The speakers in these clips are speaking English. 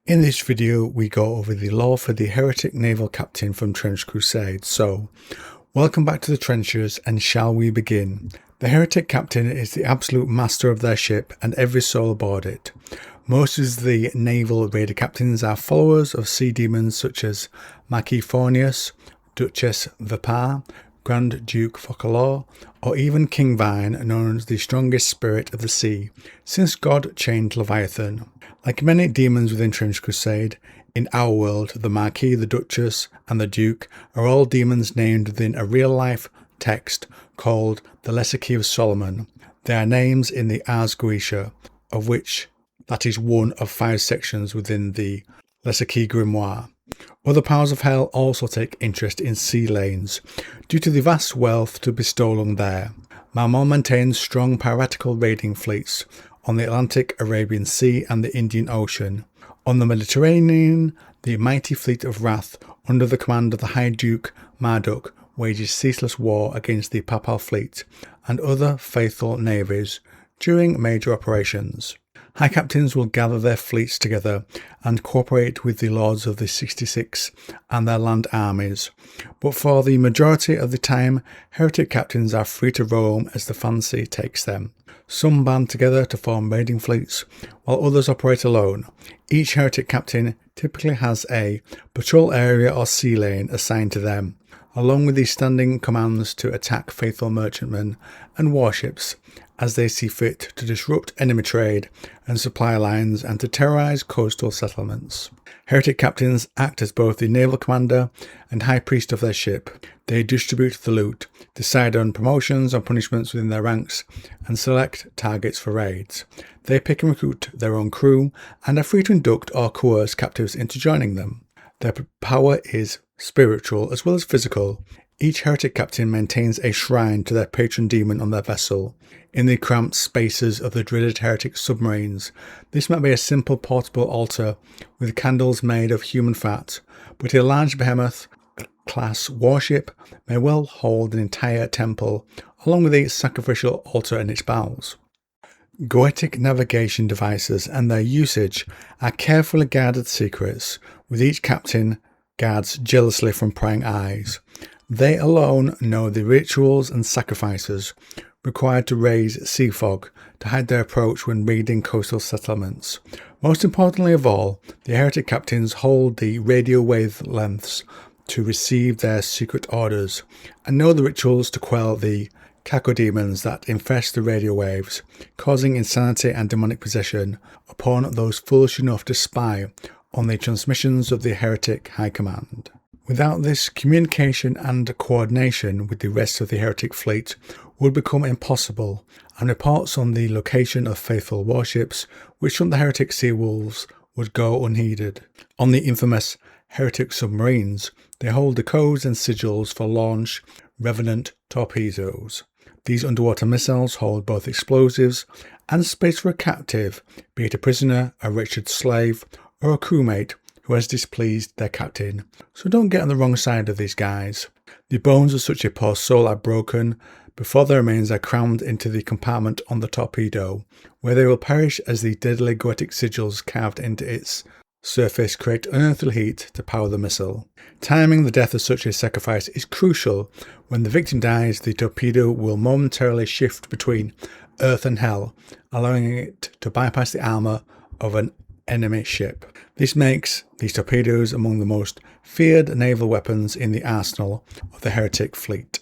In this video we go over the lore for the Heretic Naval Captain from Trench Crusade. So, welcome back to the trenches, and shall we begin? The Heretic Captain is the absolute master of their ship and every soul aboard it. Most of the Naval Raider Captains are followers of sea demons such as Marquis Forneus, Duchess Vepar, Grand Duke Focalor, or even King Vine, known as the strongest spirit of the sea, since God chained Leviathan. Like many demons within Trench Crusade, in our world, the Marquis, the Duchess, and the Duke are all demons named within a real-life text called the Lesser Key of Solomon. They are names in the Ars Goetia, of which that is one of 5 sections within the Lesser Key Grimoire. Other powers of hell also take interest in sea lanes, due to the vast wealth to be stolen there. Mammon maintains strong piratical raiding fleets on the Atlantic, Arabian Sea and the Indian Ocean. On the Mediterranean, the mighty fleet of Wrath, under the command of the High Duke Marduk, wages ceaseless war against the Papal fleet and other faithful navies during major operations. High Captains will gather their fleets together and cooperate with the Lords of the 66 and their land armies, but for the majority of the time, Heretic Captains are free to roam as the fancy takes them. Some band together to form raiding fleets, while others operate alone. Each Heretic Captain typically has a patrol area or sea lane assigned to them, along with the standing commands to attack faithful merchantmen and warships as they see fit to disrupt enemy trade and supply lines and to terrorize coastal settlements. Heretic Captains act as both the naval commander and high priest of their ship. They distribute the loot, decide on promotions or punishments within their ranks, and select targets for raids. They pick and recruit their own crew and are free to induct or coerce captives into joining them. Their power is spiritual as well as physical. Each Heretic Captain maintains a shrine to their patron demon on their vessel, in the cramped spaces of the dreaded heretic submarines. This might be a simple portable altar with candles made of human fat, but a large behemoth class warship may well hold an entire temple, along with a sacrificial altar in its bowels. Goetic navigation devices and their usage are carefully guarded secrets, with each captain guards jealously from prying eyes. They alone know the rituals and sacrifices required to raise sea fog to hide their approach when raiding coastal settlements. Most importantly of all, the Heretic Captains hold the radio wavelengths to receive their secret orders and know the rituals to quell the cacodemons that infest the radio waves, causing insanity and demonic possession upon those foolish enough to spy on the transmissions of the Heretic High Command. Without this, communication and coordination with the rest of the Heretic fleet would become impossible, and reports on the location of faithful warships which hunt the Heretic sea wolves would go unheeded. On the infamous Heretic submarines, they hold the codes and sigils for launch Revenant torpedoes. These underwater missiles hold both explosives and space for a captive, be it a prisoner, a wretched slave, or a crewmate who has displeased their captain, so don't get on the wrong side of these guys. The bones of such a poor soul are broken before their remains are crammed into the compartment on the torpedo, where they will perish as the deadly Goetic sigils carved into its surface create unearthly heat to power the missile. Timing the death of such a sacrifice is crucial. When the victim dies, the torpedo will momentarily shift between earth and hell, allowing it to bypass the armour of an enemy ship. This makes these torpedoes among the most feared naval weapons in the arsenal of the Heretic fleet.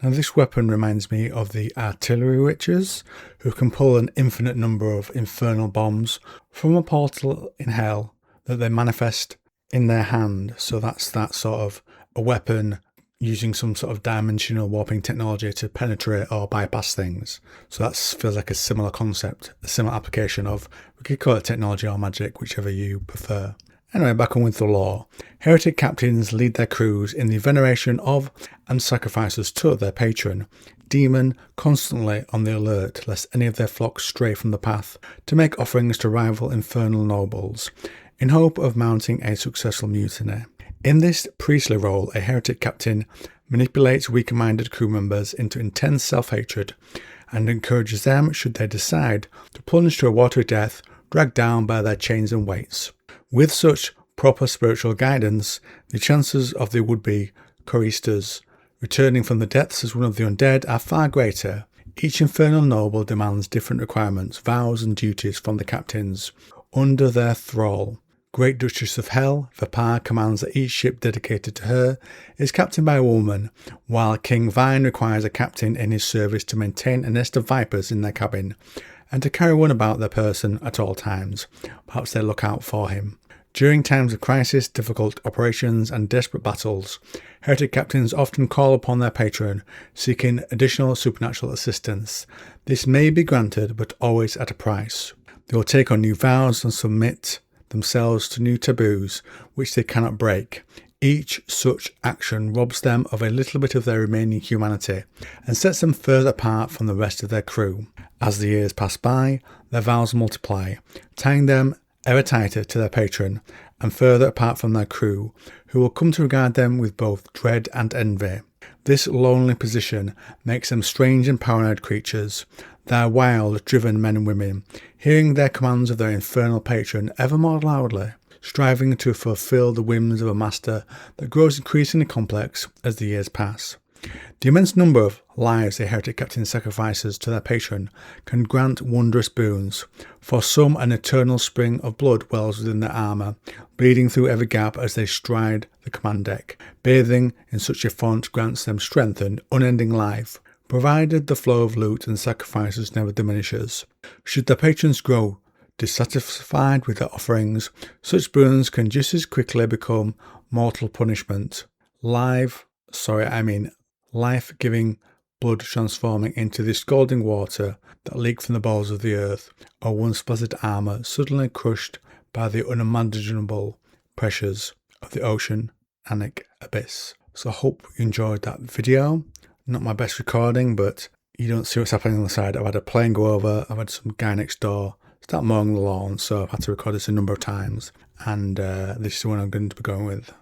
Now, this weapon reminds me of the artillery witches, who can pull an infinite number of infernal bombs from a portal in hell that they manifest in their hand. So that's that sort of a weapon using some sort of dimensional warping technology to penetrate or bypass things. So that feels like a similar concept, a similar application of, we could call it technology or magic, whichever you prefer. Anyway, back on with the lore. Heretic Captains lead their crews in the veneration of and sacrifices to their patron demon, constantly on the alert lest any of their flocks stray from the path, to make offerings to rival infernal nobles, in hope of mounting a successful mutiny. In this priestly role, a Heretic Captain manipulates weaker-minded crew members into intense self-hatred and encourages them, should they decide, to plunge to a watery death, dragged down by their chains and weights. With such proper spiritual guidance, the chances of the would-be choristers returning from the depths as one of the undead are far greater. Each infernal noble demands different requirements, vows and duties from the captains under their thrall. Great Duchess of Hell, Vepar, commands that each ship dedicated to her is captained by a woman, while King Vine requires a captain in his service to maintain a nest of vipers in their cabin, and to carry one about their person at all times. Perhaps they look out for him. During times of crisis, difficult operations, and desperate battles, heretic captains often call upon their patron, seeking additional supernatural assistance. This may be granted, but always at a price. They will take on new vows and submit themselves to new taboos, which they cannot break. Each such action robs them of a little bit of their remaining humanity, and sets them further apart from the rest of their crew. As the years pass by, their vows multiply, tying them ever tighter to their patron, and further apart from their crew, who will come to regard them with both dread and envy. This lonely position makes them strange and paranoid creatures. They are wild, driven men and women, hearing their commands of their infernal patron ever more loudly, striving to fulfill the whims of a master that grows increasingly complex as the years pass. The immense number of lives a heretic captain sacrifices to their patron can grant wondrous boons. For some, an eternal spring of blood wells within their armour, bleeding through every gap as they stride the command deck. Bathing in such a font grants them strength and unending life, provided the flow of loot and sacrifices never diminishes. Should their patrons grow dissatisfied with their offerings, such boons can just as quickly become mortal punishment. Life-giving blood transforming into the scalding water that leaked from the bowels of the earth, or once blessed armour suddenly crushed by the unimaginable pressures of the oceanic abyss. So I hope you enjoyed that video. Not my best recording, but you don't see what's happening on the side. I've had a plane go over, I've had some guy next door start mowing the lawn, so I've had to record this a number of times, and this is the one I'm going to be going with.